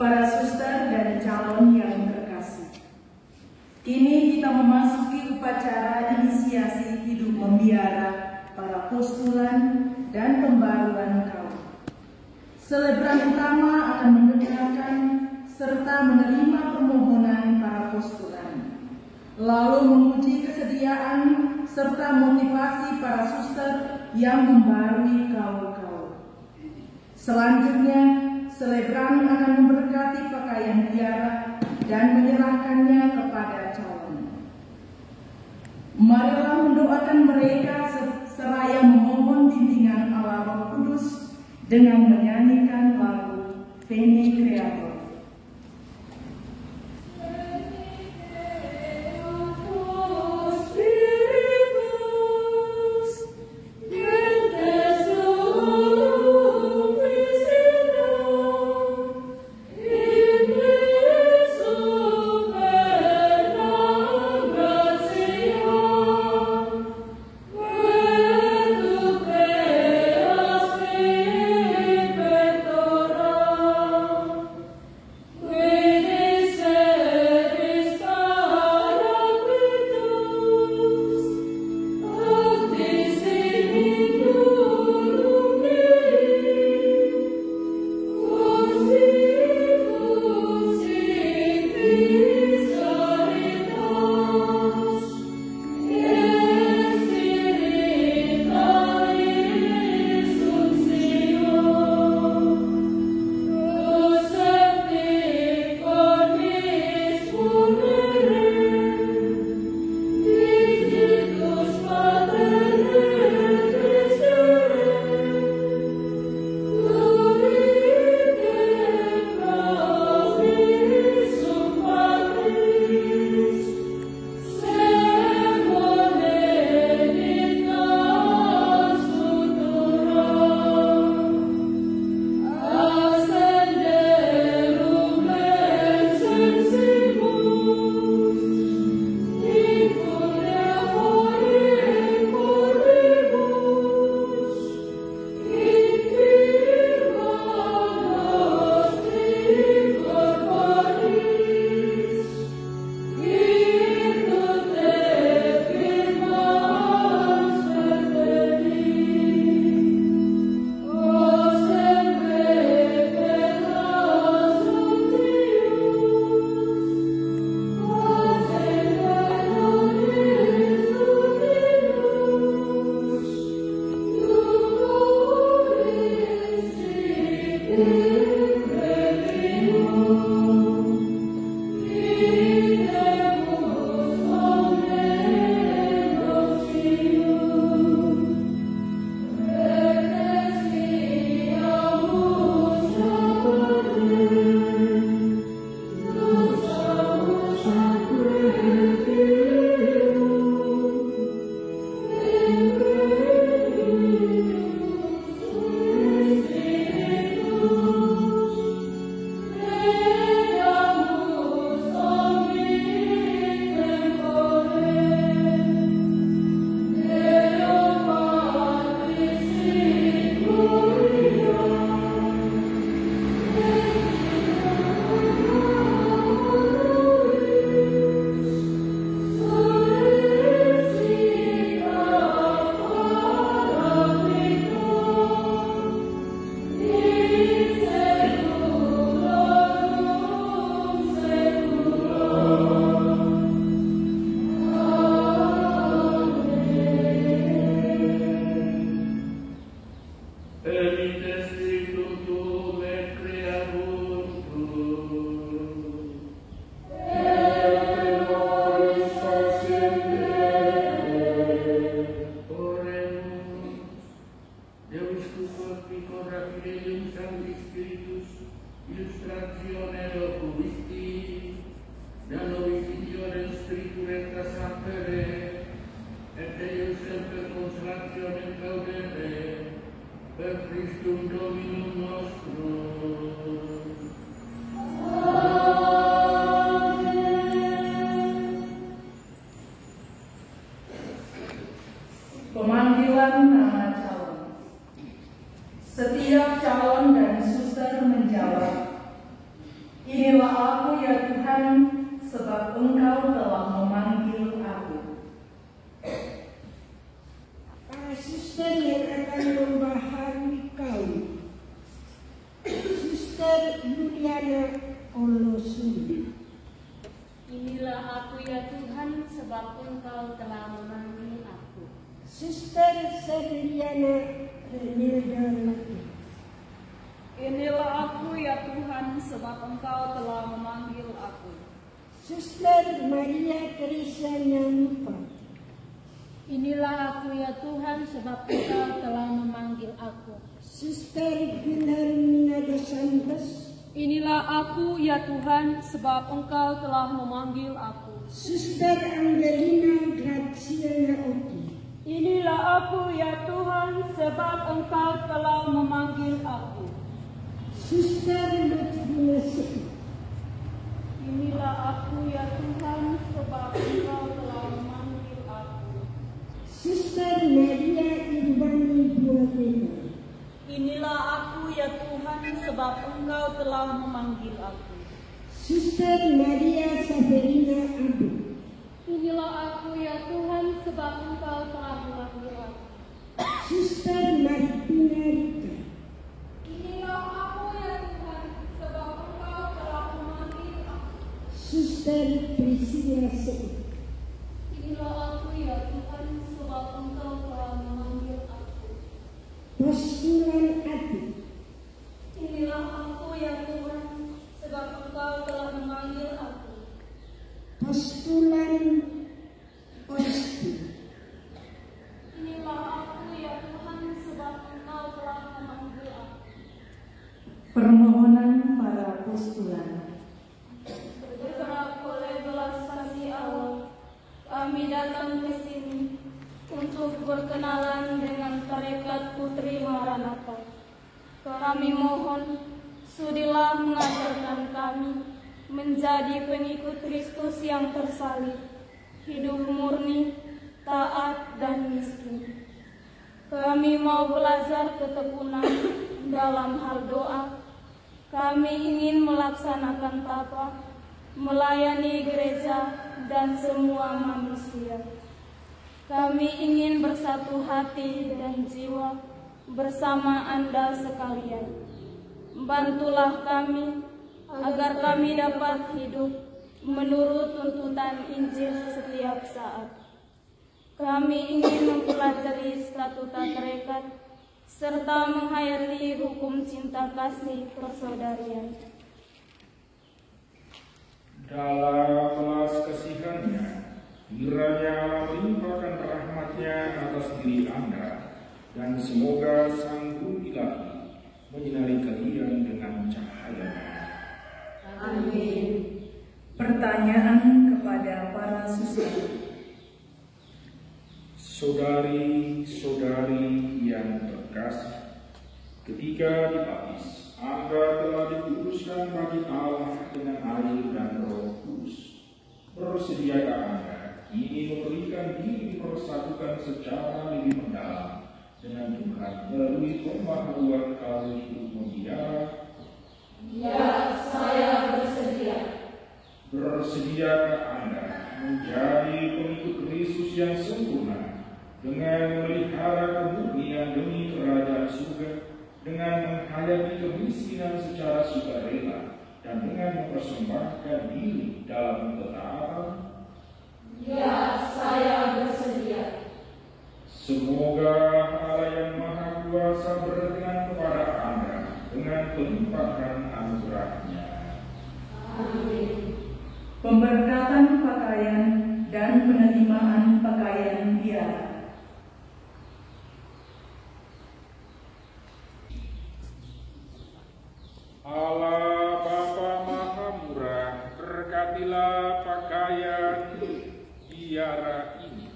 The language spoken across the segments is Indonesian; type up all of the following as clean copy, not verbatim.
Para suster dan calon yang terkasih, kini kita memasuki upacara inisiasi hidup membiara para postulan dan pembaruan kaum. Selebran utama akan mendengarkan serta menerima permohonan para postulan, lalu menguji kesediaan serta motivasi para suster yang membarui kaul-kaul. Selanjutnya, selebran akan memberkati pakaian biara dan menyerahkannya kepada calon. Marilah mendoakan mereka seraya memohon bimbingan Allah Roh Kudus dengan menyanyikan lagu Veni Creator. Pemanggilan nama calon. Setiap calon dan suster menjawab, Suster yang akan membaharui kaum, Suster Juliana Olosuni. Inilah aku ya Tuhan, sebab Engkau telah memanggil aku. Suster Serliana Renilda Lati. Inilah aku ya Tuhan, sebab Engkau telah memanggil aku. Suster Maria Teresa Nyamupa. Inilah aku ya Tuhan, sebab Engkau telah memanggil aku. Suster Wilhelmina dos Santos. Inilah aku ya Tuhan, sebab Engkau telah memanggil aku. Suster Angelina Graciela Oki. Inilah aku ya Tuhan, sebab Engkau telah memanggil aku. Suster Lutfia Seki. Inilah aku ya Tuhan, sebab Engkau telah memanggil aku. Suster Maria Irwani Buatena. Inilah aku ya Tuhan, sebab Engkau telah memanggil aku. Suster Maria Saverina Abu. Inilah aku ya Tuhan, sebab Engkau telah memanggil aku. Suster Martina Rita. Inilah aku ya Tuhan, sebab Engkau telah memanggil aku. Suster Priscilla Seki. Inilah aku ya Tuhan, sebab Engkau telah memanggil aku. Postulan Ati. Inilah aku ya Tuhan, sebab Engkau telah memanggil aku. Postulan Osti. Inilah aku ya Tuhan, sebab Engkau telah memanggil aku. Permohonan para postulan. Bergerak oleh belas kasih Allah, kami datang ke sini untuk berkenalan dengan tarekat Putri Maranatha. Kami mohon, sudilah mengajarkan kami menjadi pengikut Kristus yang tersalib, hidup murni, taat, dan miskin. Kami mau belajar ketekunan dalam hal doa. Kami ingin melaksanakan tapa, melayani gereja, dan semua manusia. Kami ingin bersatu hati dan jiwa bersama Anda sekalian. Bantulah kami agar kami dapat hidup menurut tuntutan Injil setiap saat. Kami ingin mempelajari statuta tarekat serta menghayati hukum cinta kasih persaudarian. Dalam belas kasihannya, kiranya Allah melimpahkan rahmatnya atas diri Anda, dan semoga Sang Guru Ilahi menyinari kalian dengan cahaya-Nya. Amin. Pertanyaan kepada para suster. Saudari-saudari yang terkasih, ketika dibaptis, Anda telah dikuduskan bagi Allah dengan air dan Roh Kudus. Bersediakah Anda kini memberikan diri dipersatukan secara lebih mendalam dengan Tuhan melalui pembaharuan kali hidup membiara? Ya, saya bersedia. Bersediakah Anda menjadi pengikut Kristus yang sempurna dengan memelihara kemurnian demi kerajaan surga, dengan menghayati kemiskinan secara sukarela, dan dengan mempersembahkan diri dalam ketaatan? Ya, saya bersedia. Semoga Allah yang Maha Kuasa berkenan kepada Anda dengan pelimpahan anugerah-Nya. Amin. Pemberkatan pakaian dan penerimaan pakaian biara. Allah Bapa Maha Murah, berkatilah pakaian biara ini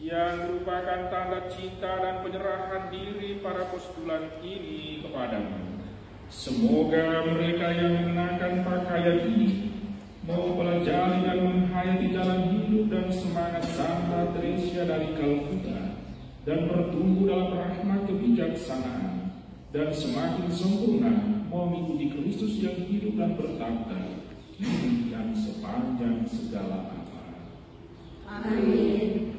yang merupakan tanda cinta dan penyerahan diri para postulan ini kepadamu. Semoga mereka yang mengenakan pakaian ini mau pelajari dan menghayati jalan hidup dan semangat Santa Teresa dari Kalkuta, dan bertumbuh dalam rahmat kebijaksanaan, dan semakin sempurna mengikuti Kristus yang hidup dan bertakhta kini dan sepanjang segala abad. Amin.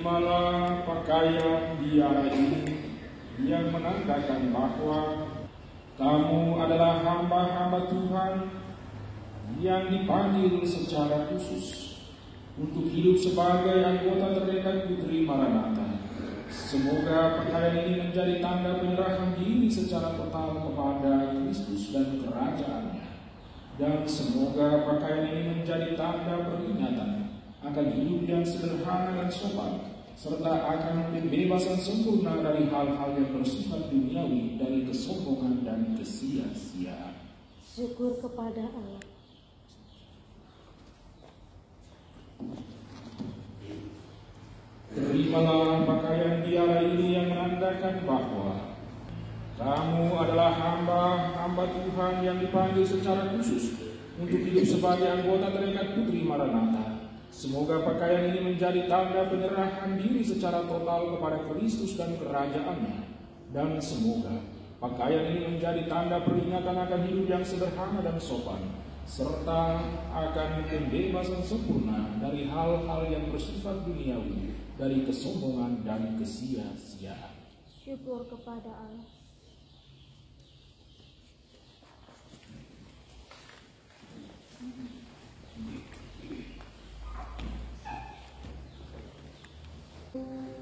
Terimalah pakaian biara ini yang menandakan bahwa kamu adalah hamba-hamba Tuhan yang dipanggil secara khusus untuk hidup sebagai anggota terdekat Putri Maranatha. Semoga pakaian ini menjadi tanda penyerahan diri secara total kepada Kristus dan kerajaannya. Dan semoga pakaian ini menjadi tanda peringatan akan hidup yang sederhana dan sopan, serta akan pembebasan sempurna dari hal-hal yang bersifat duniawi, dari kesombongan dan kesia-siaan. Syukur kepada Allah. Terimalah pakaian biara ini yang menandakan bahwa kamu adalah hamba-hamba Tuhan yang dipanggil secara khusus untuk hidup sebagai anggota terdekat Putri Maranatha. Semoga pakaian ini menjadi tanda penyerahan diri secara total kepada Kristus dan kerajaannya. Dan semoga pakaian ini menjadi tanda peringatan akan hidup yang sederhana dan sopan, serta akan pembebasan sempurna dari hal-hal yang bersifat duniawi, dari kesombongan dan kesia-siaan. Syukur kepada Allah. Dalam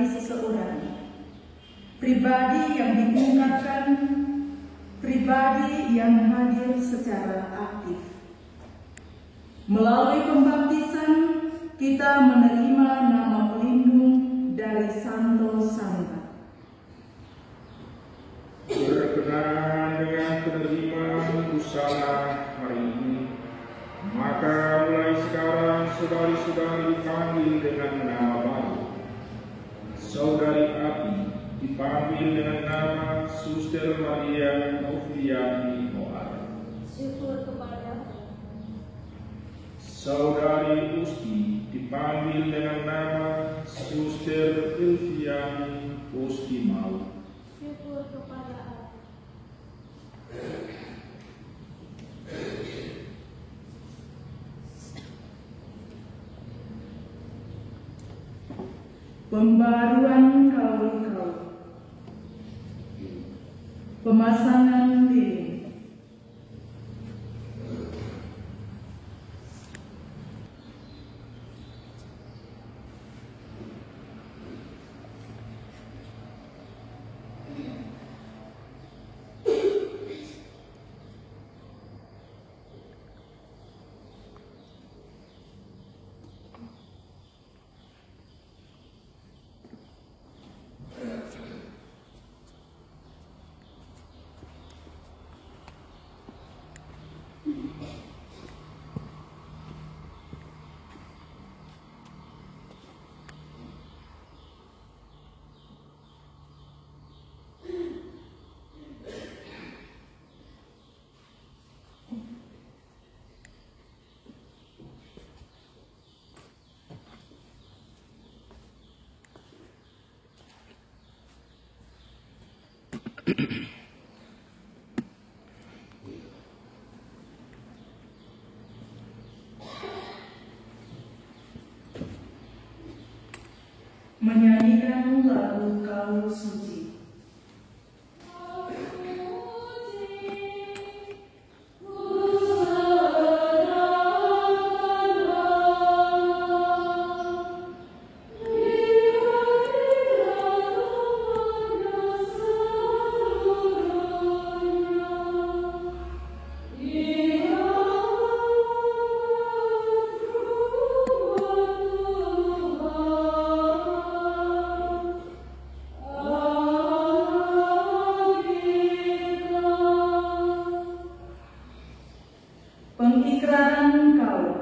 pribadi seseorang, pribadi yang diungkapkan, pribadi yang hadir secara aktif. Melalui pembaptisan, kita menerima nama pelindung dari Santo Santa. Berkenaan dengan penerimaan busana hari ini, maka mulai sekarang saudari-saudari dipanggil dengan nama baru. Saudari Api dipanggil dengan nama Suster Maria Noviani Moar. Syukur kepada Allah. Saudari Usti dipanggil dengan nama Suster Ilviani Usti Mau. Syukur kepada Allah. Pembaruan kaul-kaul, pemasangan lilin. Menyanyikan lagu kaul suci. Pengikraran kaul.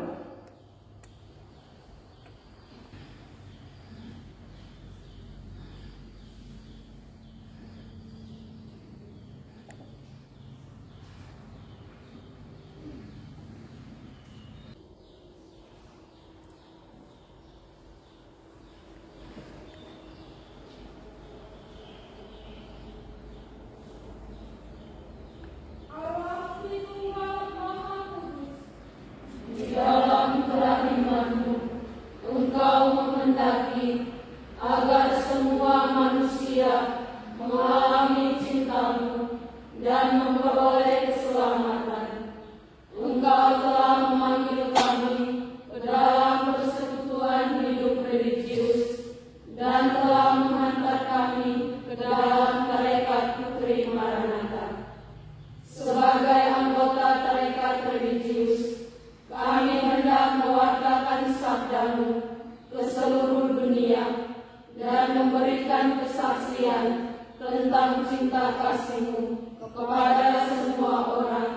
Tentang cinta kasih-Mu kepada semua orang,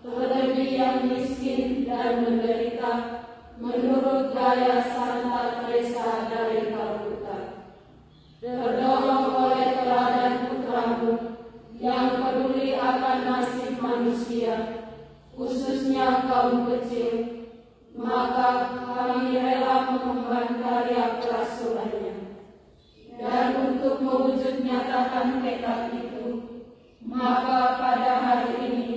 terlebih yang miskin dan menderita, menurut gaya Santa Teresa dari Kalkuta. Terdorong oleh teladan Putra-Mu yang peduli akan nasib manusia, khususnya kaum kecil, maka kami rela mengemban karya kerasulannya. Dan untuk mewujud nyatakan tekad itu, maka pada hari ini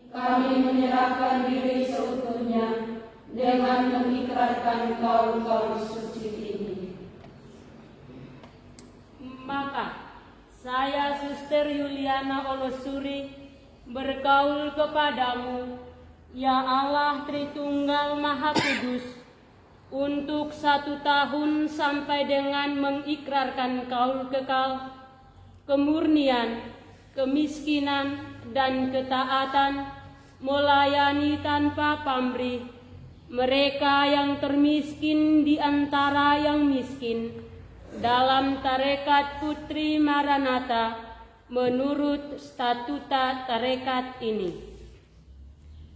kami menyerahkan diri seutuhnya dengan mengikrarkan kaul-kaul suci ini. Maka saya, Suster Yuliana Olosuri, berkaul kepadamu, ya Allah Tritunggal Maha Kudus, untuk 1 tahun sampai dengan mengikrarkan kaul kekal, kemurnian, kemiskinan, dan ketaatan, melayani tanpa pamrih mereka yang termiskin di antara yang miskin dalam tarekat Putri Maranatha menurut statuta tarekat ini.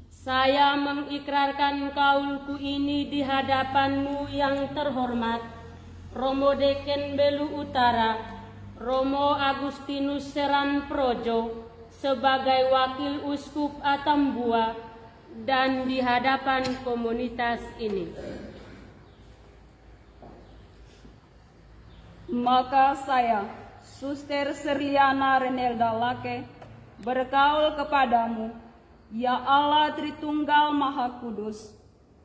Saya mengikrarkan kaulku ini di hadapanmu yang terhormat, Romo Deken Belu Utara, Romo Agustinus Seran Projo, sebagai Wakil Uskup Atambua, dan di hadapan komunitas ini. Maka saya, Suster Serliana Renelda Lake, berkaul kepadamu, ya Allah Tritunggal Maha Kudus,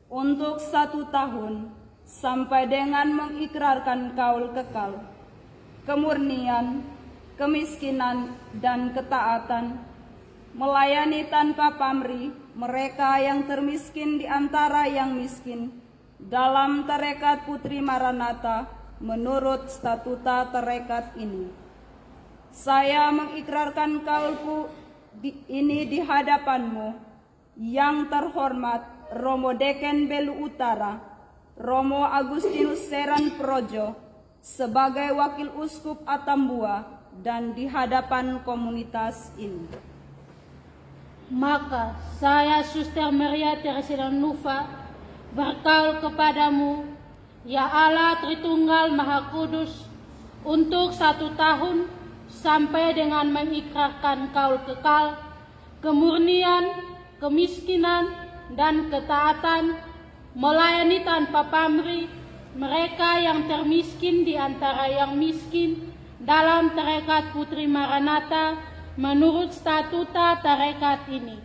untuk 1 tahun sampai dengan mengikrarkan kaul kekal, kemurnian, kemiskinan, dan ketaatan, melayani tanpa pamrih mereka yang termiskin di antara yang miskin dalam tarekat Putri Maranatha menurut statuta tarekat ini. Saya mengikrarkan kaulku ini di hadapanmu yang terhormat Romo Deken Belu Utara, Romo Agustinus Seran Projo, sebagai Wakil Uskup Atambua, dan di hadapan komunitas ini. Maka saya, Suster Maria Teresina Nufa, berkaul kepadamu, ya Allah Tritunggal Maha Kudus, untuk 1 tahun sampai dengan mengikrarkan kaul kekal, kemurnian, kemiskinan, dan ketaatan, melayani tanpa pamrih mereka yang termiskin di antara yang miskin dalam tarekat Putri Maranatha menurut statuta tarekat ini.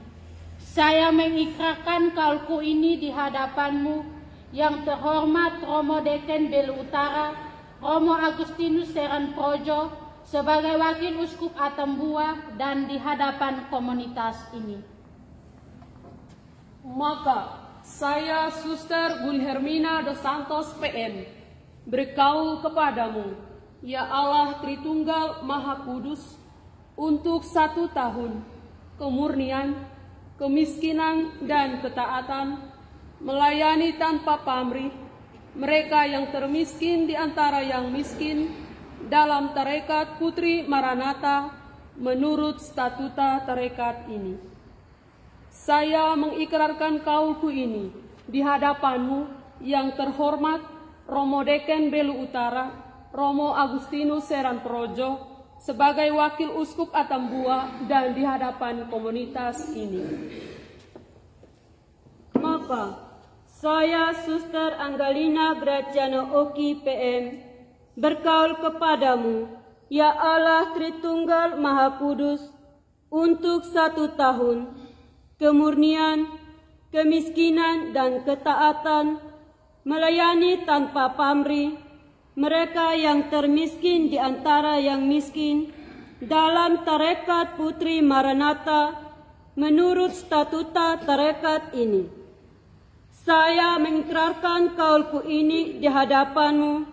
Saya mengikrarkan kaulku ini di hadapanmu yang terhormat Romo Deken Belu Utara, Romo Agustinus Seran Projo, sebagai Wakil Uskup Atambua, dan di hadapan komunitas ini. Maka saya, Suster Gulhermina dos Santos PM, berkaul kepadamu, ya Allah Tritunggal Maha Kudus, untuk 1 tahun, kemurnian, kemiskinan, dan ketaatan, melayani tanpa pamrih mereka yang termiskin di antara yang miskin dalam tarekat Putri Maranatha menurut statuta tarekat ini. Saya mengikrarkan kaulku ini di hadapanmu yang terhormat Romo Deken Belu Utara, Romo Agustinus Seran Projo, sebagai Wakil Uskup Atambua, dan di hadapan komunitas ini. Maka saya, Suster Anggalina Graciano Oki PM, berkaul kepadamu, ya Allah Tritunggal Maha Kudus, untuk 1 tahun, kemurnian, kemiskinan, dan ketaatan, melayani tanpa pamrih mereka yang termiskin di antara yang miskin dalam tarekat Putri Maranatha menurut statuta tarekat ini. Saya mengikrarkan kaulku ini di hadapanmu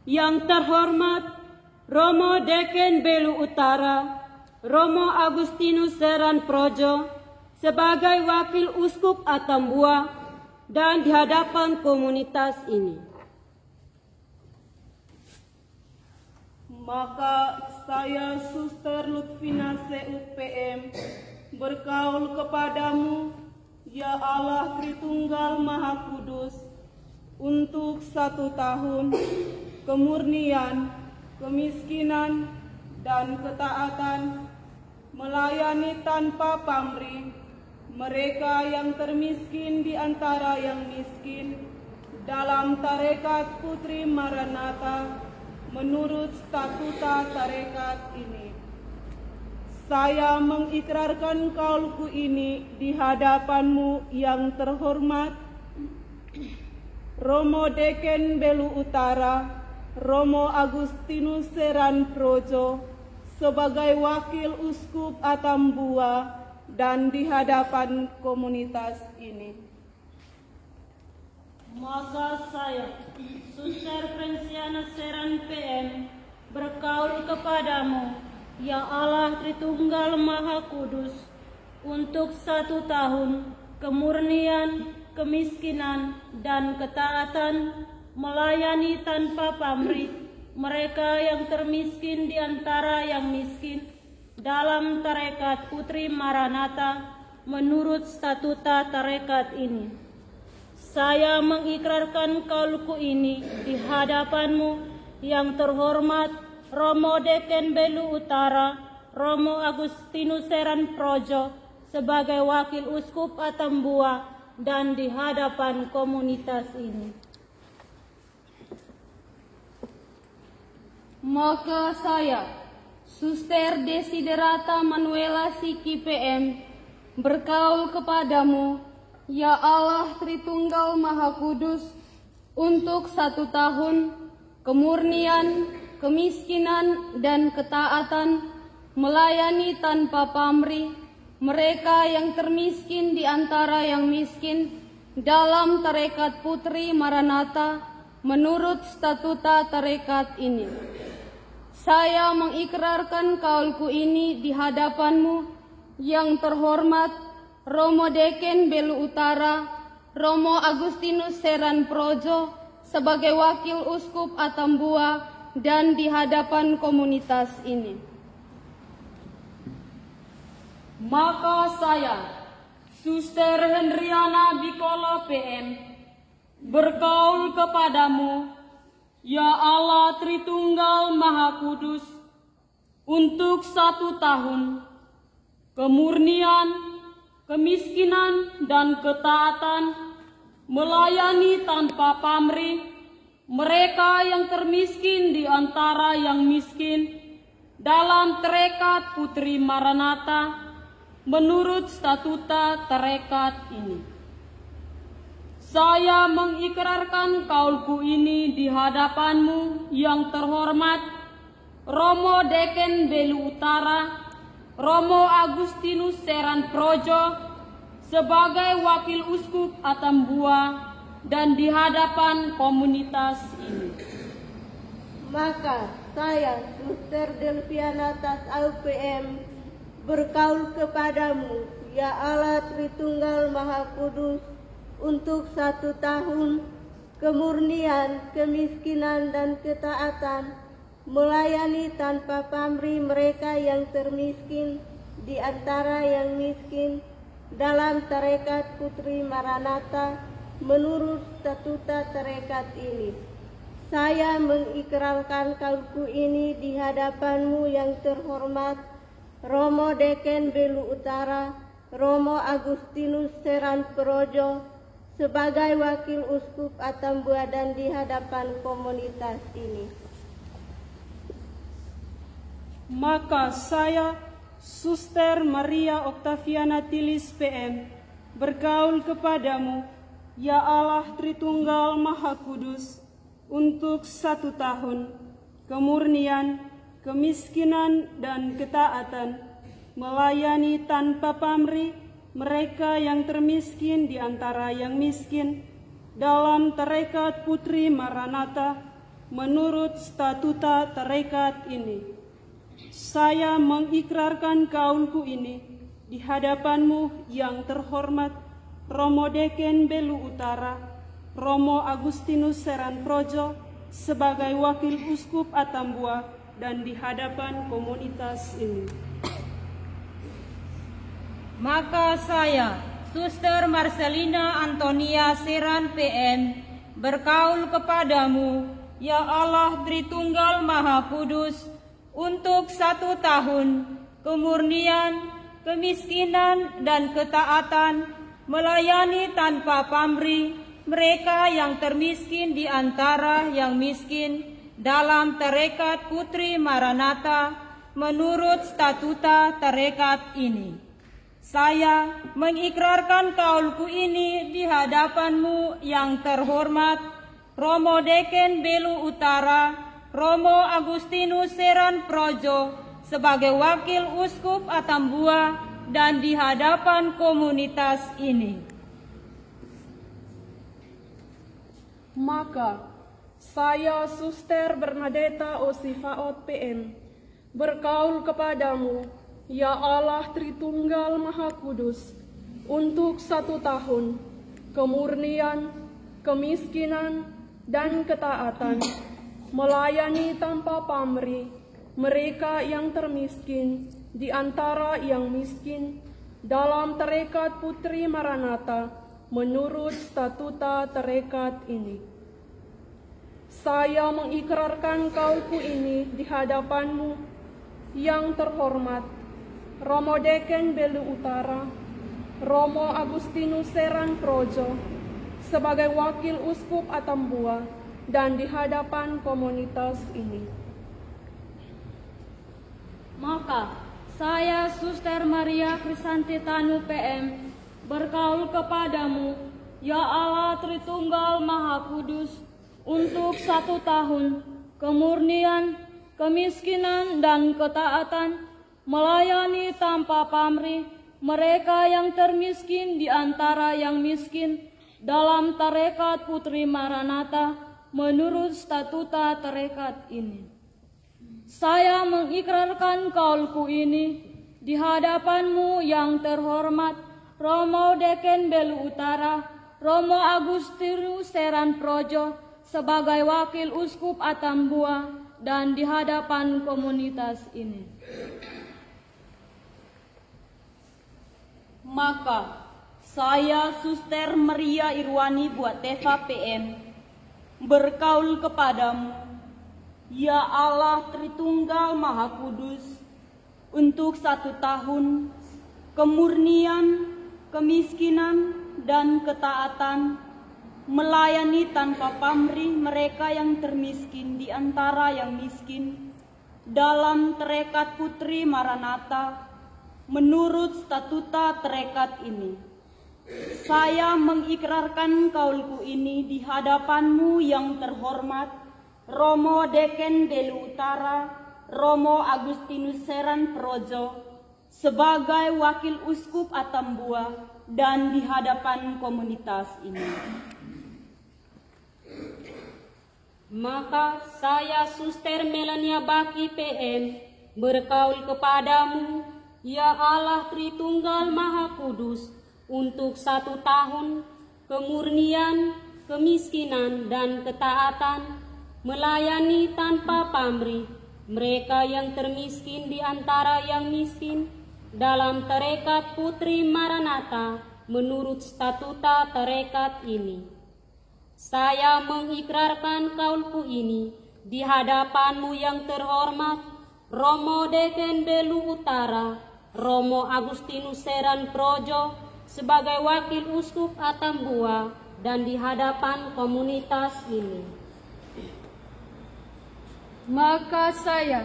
yang terhormat Romo Deken Belu Utara, Romo Agustinus Seran Projo, sebagai Wakil Uskup Atambua, dan di hadapan komunitas ini. Maka saya, Suster Lutfina CUPM, berkaul kepadamu, ya Allah Tritunggal Maha Kudus, untuk 1 tahun, kemurnian, kemiskinan, dan ketaatan, melayani tanpa pamrih mereka yang termiskin di antara yang miskin dalam tarekat Putri Maranatha menurut statuta tarekat ini. Saya mengikrarkan kaulku ini di hadapanmu yang terhormat Romo Deken Belu Utara, Romo Agustinus Seran Projo, sebagai Wakil Uskup Atambua, dan di hadapan komunitas ini. Maka saya, Suster Franciana Seran PM, berkaul kepadamu, ya Allah Tritunggal Maha Kudus, untuk 1 tahun kemurnian, kemiskinan, dan ketaatan, melayani tanpa pamrih mereka yang termiskin di antara yang miskin, dalam tarekat Putri Maranatha menurut statuta tarekat ini. Saya mengikrarkan kaulku ini di hadapanmu yang terhormat Romo Deken Belu Utara, Romo Agustinus Seran Projo sebagai wakil uskup Atambua dan di hadapan komunitas ini. Maka saya, Suster Desiderata Manuela Siki PM, berkaul kepadamu, ya Allah Tritunggal Maha Kudus, untuk 1 tahun kemurnian, kemiskinan, dan ketaatan, melayani tanpa pamrih mereka yang termiskin di antara yang miskin, dalam tarekat Putri Maranatha menurut statuta tarekat ini. Saya mengikrarkan kaulku ini di hadapanmu yang terhormat Romo Deken Belu Utara, Romo Agustinus Seran Projo sebagai wakil uskup Atambua dan di hadapan komunitas ini. Maka saya, Suster Hendriana Bikolo PM, berkaul kepadamu, ya Allah Tritunggal Maha Kudus, untuk 1 tahun kemurnian, kemiskinan, dan ketaatan, melayani tanpa pamrih mereka yang termiskin di antara yang miskin, dalam tarekat Putri Maranatha menurut statuta tarekat ini. Saya mengikrarkan kaulku ini di hadapanmu yang terhormat Romo Deken Belu Utara, Romo Agustinus Seran Projo sebagai wakil uskup Atambua dan di hadapan komunitas ini. Maka saya, Suster Delviana Tas AUPM, berkaul kepadamu, ya Allah Tritunggal Maha Kudus, untuk 1 tahun kemurnian, kemiskinan, dan ketaatan, melayani tanpa pamrih mereka yang termiskin di antara yang miskin, dalam tarekat Putri Maranatha menurut statuta tarekat ini. Saya mengikrarkan kaulku ini di hadapanmu yang terhormat Romo Deken Belu Utara, Romo Agustinus Seran Projo sebagai wakil uskup Atambua dan di hadapan komunitas ini. Maka saya, Suster Maria Octaviana Tilis PM, berkaul kepadamu, ya Allah Tritunggal Maha Kudus, untuk 1 tahun kemurnian, kemiskinan, dan ketaatan, melayani tanpa pamrih mereka yang termiskin di antara yang miskin, dalam tarekat Putri Maranatha menurut statuta tarekat ini. Saya mengikrarkan kaulku ini di hadapanmu yang terhormat Romo Deken Belu Utara, Romo Agustinus Seran Projo sebagai wakil uskup Atambua dan di hadapan komunitas ini. Maka saya, Suster Marcelina Antonia Seran PM, berkaul kepadamu, ya Allah Tritunggal Maha Kudus, untuk 1 tahun kemurnian, kemiskinan, dan ketaatan, melayani tanpa pamrih mereka yang termiskin di antara yang miskin, dalam tarekat Putri Maranatha menurut statuta tarekat ini. Saya mengikrarkan kaulku ini di hadapanmu yang terhormat Romo Deken Belu Utara, Romo Agustinus Seran Projo sebagai wakil uskup Atambua dan di hadapan komunitas ini. Maka saya, Suster Bernadetta Osifaot PM, berkaul kepadamu, ya Allah Tritunggal Maha Kudus, untuk 1 tahun, kemurnian, kemiskinan, dan ketaatan, melayani tanpa pamrih mereka yang termiskin di antara yang miskin, dalam tarekat Putri Maranatha menurut statuta tarekat ini. Saya mengikrarkan kaulku ini di hadapanmu yang terhormat, Romo Deken Belu Utara, Romo Agustinus Seran Projo, sebagai wakil Uskup Atambua dan di hadapan komunitas ini. Maka saya, Suster Maria Krisanti Tanu PM, berkaul kepadamu, ya Allah Tritunggal Maha Kudus, untuk 1 tahun, kemurnian, kemiskinan, dan ketaatan, melayani tanpa pamrih mereka yang termiskin di antara yang miskin, dalam tarekat Putri Maranatha menurut statuta tarekat ini. Saya mengikrarkan kaulku ini di hadapanmu yang terhormat, Romo Deken Belu Utara, Romo Agustinus Seran Projo, sebagai wakil Uskup Atambua dan di hadapan komunitas ini. Maka saya, Suster Maria Irwani Buateva PM, berkaul kepadamu, ya Allah Tritunggal Maha Kudus, untuk 1 tahun, kemurnian, kemiskinan, dan ketaatan, melayani tanpa pamrih mereka yang termiskin di antara yang miskin, dalam tarekat Putri Maranatha menurut statuta tarekat ini. Saya mengikrarkan kaulku ini di hadapanmu yang terhormat, Romo Deken Belu Utara, Romo Agustinus Seran Projo, sebagai wakil Uskup Atambua dan di hadapan komunitas ini. Maka saya, Suster Melania Baki PM, berkaul kepadamu, ya Allah Tritunggal Maha Kudus, untuk 1 tahun, kemurnian, kemiskinan, dan ketaatan, melayani tanpa pamrih mereka yang termiskin di antara yang miskin, dalam tarekat Putri Maranatha menurut statuta tarekat ini. Saya mengikrarkan kaulku ini di hadapanmu yang terhormat, Romo Deken Belu Utara, Romo Agustinus Seran Projo, sebagai wakil Uskup Atambua dan di hadapan komunitas ini. Maka saya,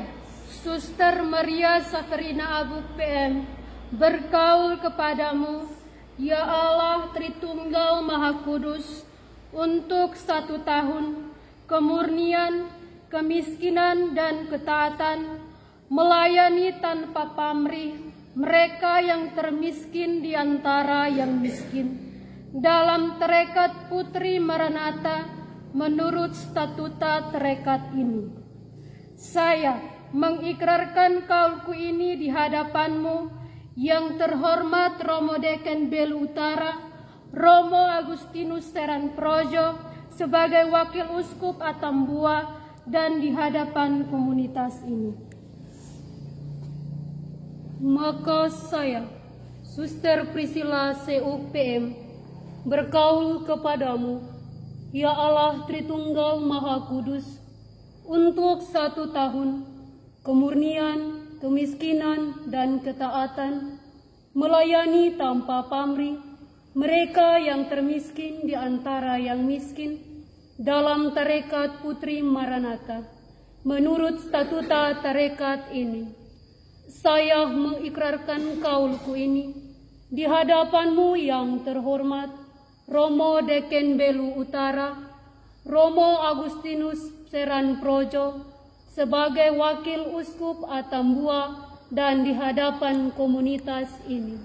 Suster Maria Saferina Abu PM, berkaul kepadamu, ya Allah Tritunggal Maha Kudus, untuk 1 tahun, kemurnian, kemiskinan, dan ketaatan, melayani tanpa pamrih mereka yang termiskin di antara yang miskin, dalam tarekat Putri Maranatha menurut statuta tarekat ini. Saya mengikrarkan kaulku ini di hadapanmu yang terhormat, Romo Deken Belu Utara, Romo Agustinus Seran Projo, sebagai wakil Uskup Atambua dan di hadapan komunitas ini. Maka saya, Suster Priscilla CUPM, berkaul kepadamu, ya Allah Tritunggal Maha Kudus, untuk 1 tahun, kemurnian, kemiskinan, dan ketaatan, melayani tanpa pamrih mereka yang termiskin di antara yang miskin, dalam tarekat Putri Maranatha menurut statuta tarekat ini. Saya mengikrarkan kaulku ini di hadapanmu yang terhormat, Romo Deken Belu Utara, Romo Agustinus Seran Projo, sebagai wakil Uskup Atambua dan di hadapan komunitas ini.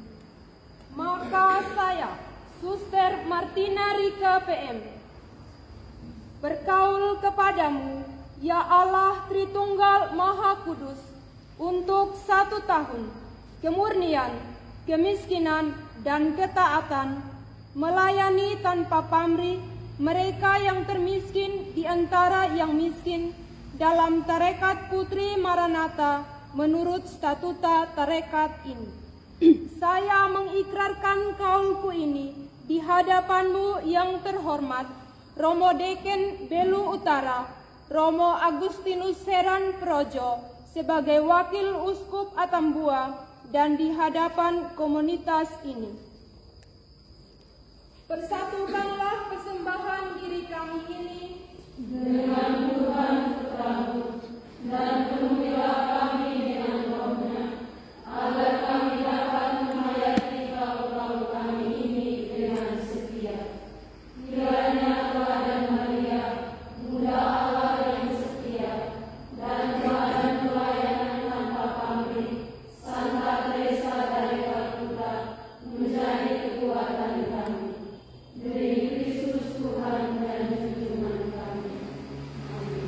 Maka saya, Suster Martina Rika PM, berkaul kepadamu, ya Allah Tritunggal Maha Kudus, untuk 1 tahun, kemurnian, kemiskinan, dan ketaatan, melayani tanpa pamrih mereka yang termiskin di antara yang miskin dalam tarekat Putri Maranatha menurut statuta tarekat ini. Saya mengikrarkan kaulku ini di hadapanmu yang terhormat, Romo Deken Belu Utara, Romo Agustinus Seran Projo, sebagai wakil Uskup Atambua, dan di hadapan komunitas ini. Persatukanlah persembahan diri kami ini dengan Tuhan Putramu, dan penuhilah kami dengan roh-Nya, agar kami dapat menghayati kaul-kaul kami ini dengan setia. Kiranya teladan Maria, Bunda Allah yang setia, dan teladan pelayanan tanpa pamrih, Santa Teresa dari Calcutta, menjadi kekuatan kami. Demi Kristus Tuhan dan junjungan kami. Amin.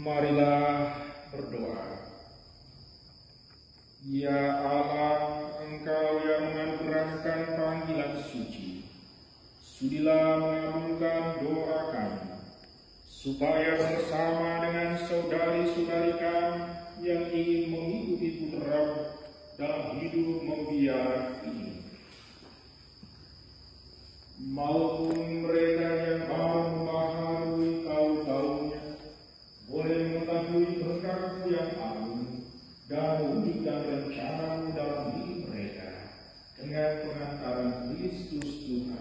Marilah berdoa. Ya Allah, Engkau yang menganugerahkan panggilan suci, sudilah mengabulkan doa kami, supaya bersama dengan saudari-saudari kami yang ingin mengikuti Putra dalam hidup membiar ini, maupun mereka yang baru memahami kaul-kaulnya, boleh mengetahui berkat-Mu yang agung dan wujudkan rencana-Mu dalam hidup mereka dengan pengantaran Kristus Tuhan